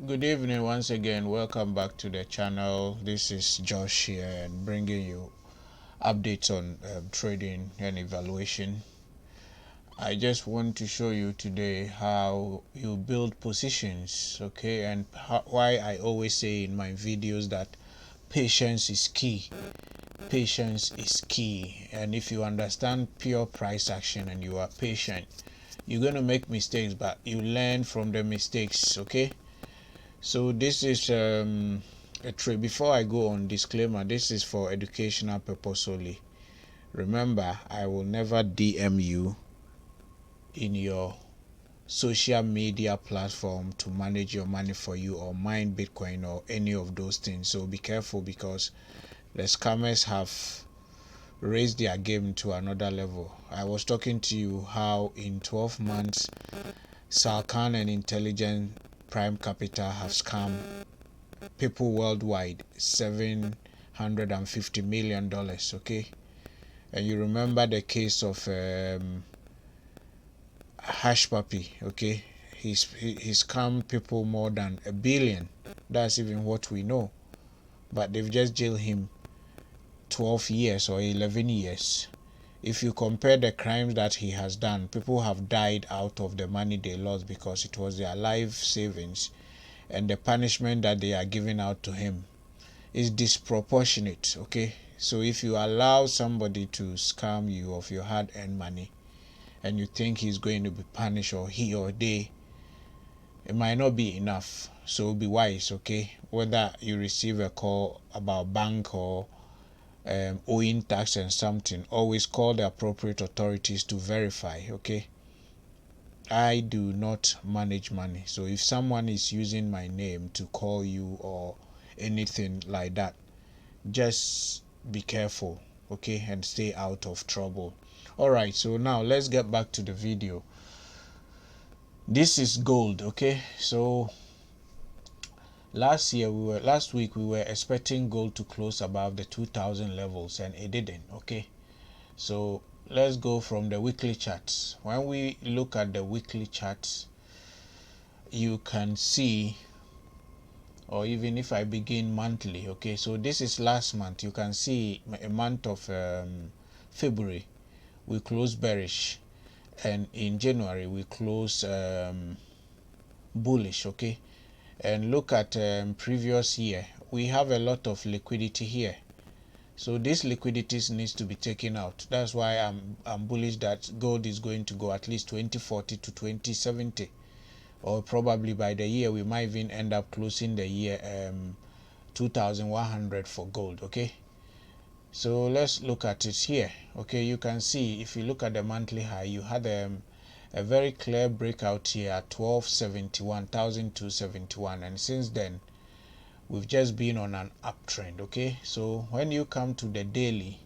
Good evening once again. Welcome back to the channel. This is Josh here and bringing you updates on trading and evaluation. I just want to show you today how you build positions, okay, and why I always say in my videos that patience is key. Patience is key, and if you understand pure price action and you are patient, you're going to make mistakes, but you learn from the mistakes, okay? So this is a trade. Before I go on, disclaimer, this is for educational purpose only. Remember, I will never DM you in your social media platform to manage your money for you or mine Bitcoin or any of those things. So be careful, because the scammers have raised their game to another level. I was talking to you how in 12 months Salcan and Intelligent Prime Capital have scammed people worldwide $750 million, okay? And you remember the case of Hash Puppy, okay? He's scammed people more than $1 billion. That's even what we know, but they've just jailed him 12 years or 11 years. If you compare the crimes that he has done, people have died out of the money they lost because it was their life savings, and the punishment that they are giving out to him is disproportionate, okay? So if you allow somebody to scam you of your hard-earned money and you think he's going to be punished, or he or they, it might not be enough. So be wise, okay? Whether you receive a call about bank or owing tax and something, always call the appropriate authorities to verify, okay? I do not manage money. So if someone is using my name to call you or anything like that, just be careful, okay, and stay out of trouble. All right, so now let's get back to the video. This is gold, okay? So last week we were expecting gold to close above the 2000 levels, and it didn't, okay? So let's go from the weekly charts. When we look at the weekly charts, you can see, or even if I begin monthly, okay, so this is last month. You can see a month of February we close bearish, and in January we close bullish, okay? And look at previous year, we have a lot of liquidity here, so this liquidity needs to be taken out. That's why I'm bullish that gold is going to go at least 2040 to 2070, or probably by the year we might even end up closing the year 2100 for gold, okay? So let's look at it here, okay? You can see, if you look at the monthly high, you had a very clear breakout here at 1271,271, and since then we've just been on an uptrend, okay? So when you come to the daily,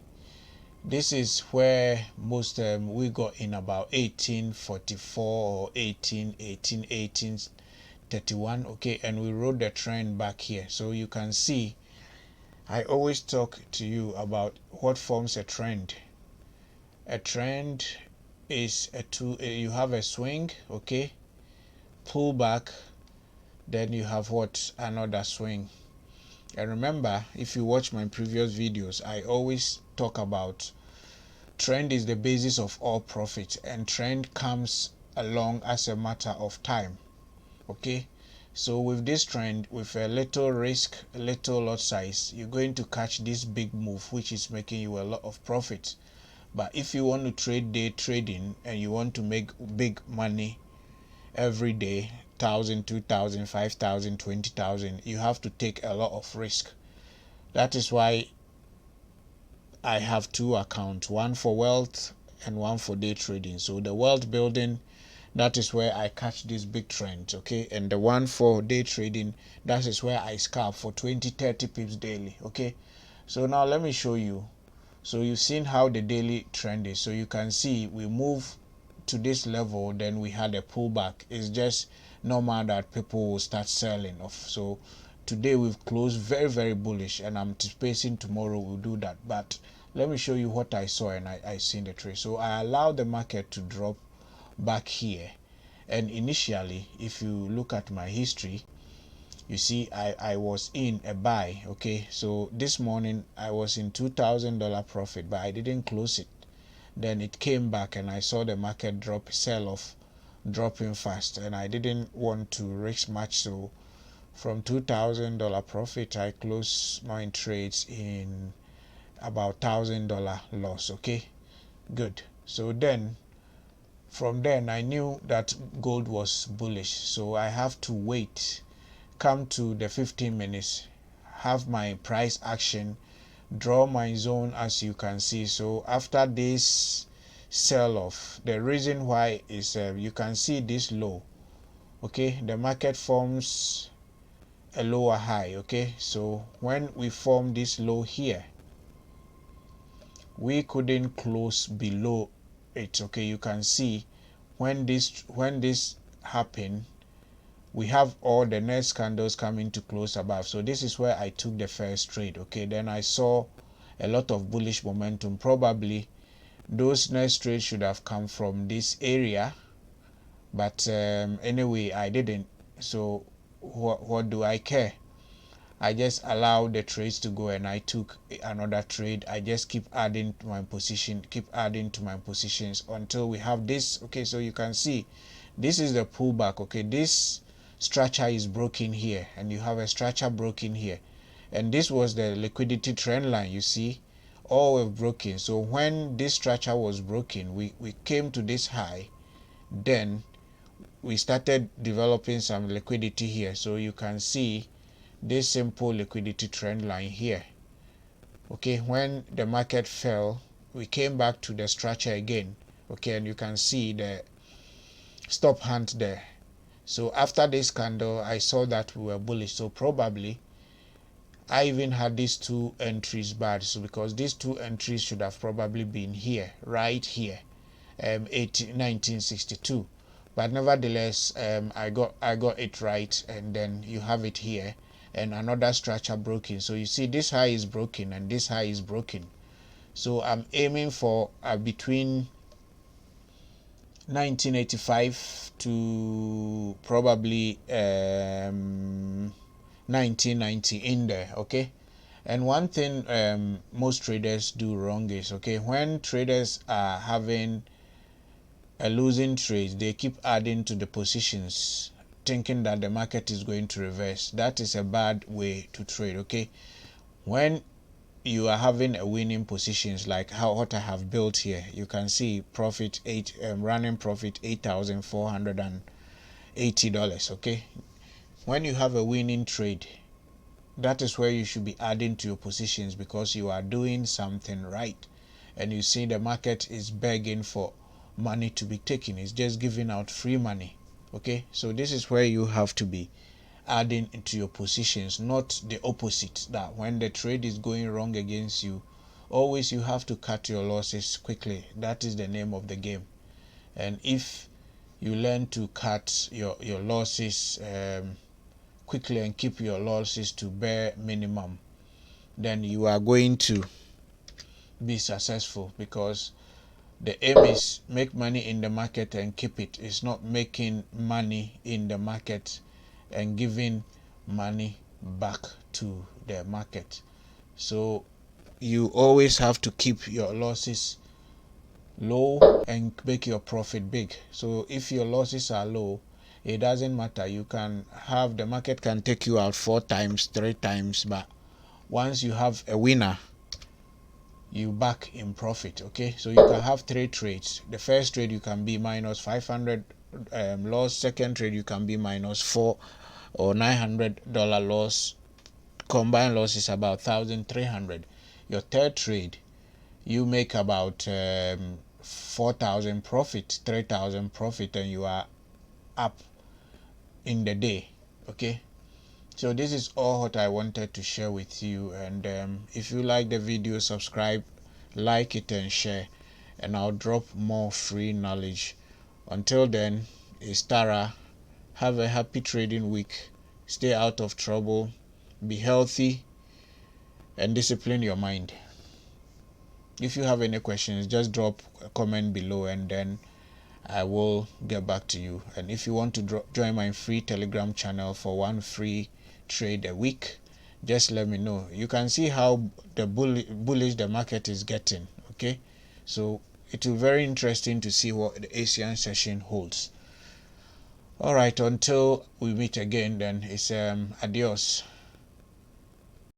this is where most we got in about 1844 or 1831, okay? And we rode the trend back here. So you can see, I always talk to you about what forms a trend. A trend is you have a swing, okay, pull back, then you have what, another swing. And remember, if you watch my previous videos, I always talk about trend is the basis of all profit, and trend comes along as a matter of time, okay? So with this trend, with a little risk, a little lot size, you're going to catch this big move, which is making you a lot of profit. But if you want to trade day trading and you want to make big money every day, 1,000, 2,000, 5,000, 20,000, you have to take a lot of risk. That is why I have two accounts, one for wealth and one for day trading. So the wealth building, that is where I catch these big trends, okay? And the one for day trading, that is where I scalp for 20, 30 pips daily, okay? So now let me show you. So you've seen how the daily trend is. So you can see we move to this level, then we had a pullback. It's just normal that people will start selling off. So today we've closed very, very bullish, and I'm anticipating tomorrow we'll do that. But let me show you what I saw, and I seen the trade. So I allowed the market to drop back here, and initially, if you look at my history, You see, I was in a buy. Okay, so this morning I was in $2,000 profit, but I didn't close it. Then it came back and I saw the market drop, sell off, dropping fast, and I didn't want to risk much. So from $2,000 profit, I closed my trades in about $1,000 loss. Okay, good. So then from then I knew that gold was bullish, so I have to wait, come to the 15 minutes, have my price action, draw my zone as you can see. So after this sell off, the reason why is you can see this low. Okay, the market forms a lower high. Okay, so when we form this low here, we couldn't close below it. Okay, you can see when this happened, we have all the next candles coming to close above. So this is where I took the first trade. Okay, then I saw a lot of bullish momentum. Probably those next trades should have come from this area, but anyway, I didn't. So what do I care? I just allowed the trades to go and I took another trade. I just keep adding to my position, keep adding to my positions until we have this. Okay, so you can see this is the pullback. Okay, this structure is broken here and you have a structure broken here, and this was the liquidity trend line. You see, all were broken. So when this structure was broken, we came to this high, then we started developing some liquidity here. So you can see this simple liquidity trend line here. Okay, when the market fell, we came back to the structure again. Okay, and you can see the stop hand there. So after this candle, I saw that we were bullish. So probably I even had these two entries bad. So because these two entries should have probably been here, right here, 1962. But nevertheless, I got it right, and then you have it here, and another structure broken. So you see this high is broken and this high is broken. So I'm aiming for between 1985 to probably 1990 in there. Okay, and one thing most traders do wrong is, okay, when traders are having a losing trade, they keep adding to the positions thinking that the market is going to reverse. That is a bad way to trade. Okay, when you are having a winning positions like what I have built here, you can see profit running profit $8,480. Okay, when you have a winning trade, that is where you should be adding to your positions, because you are doing something right, and you see the market is begging for money to be taken. It's just giving out free money. Okay, so this is where you have to be adding into your positions, not the opposite, that when the trade is going wrong against you, always you have to cut your losses quickly. That is the name of the game. And if you learn to cut your losses quickly and keep your losses to bare minimum, then you are going to be successful, because the aim is make money in the market and keep it. It's not making money in the market and giving money back to the market. So you always have to keep your losses low and make your profit big. So if your losses are low, it doesn't matter. You can have, the market can take you out 4 times, 3 times, but once you have a winner, you back in profit. Okay, so you can have 3 trades. The first trade you can be minus 500 loss. Second trade you can be minus $400 or $900 loss. Combined loss is about 1,300. Your third trade, you make about 4,000 profit, 3,000 profit, and you are up in the day. Okay, so this is all what I wanted to share with you, and if you like the video, subscribe, like it and share, and I'll drop more free knowledge. Until then, it's Tara. Have a happy trading week. Stay out of trouble, be healthy, and discipline your mind. If you have any questions, just drop a comment below and then I will get back to you. And if you want to join my free Telegram channel for one free trade a week, just let me know. You can see how the bullish the market is getting. Okay, so it will be very interesting to see what the ASEAN session holds. All right, until we meet again, then it's adios.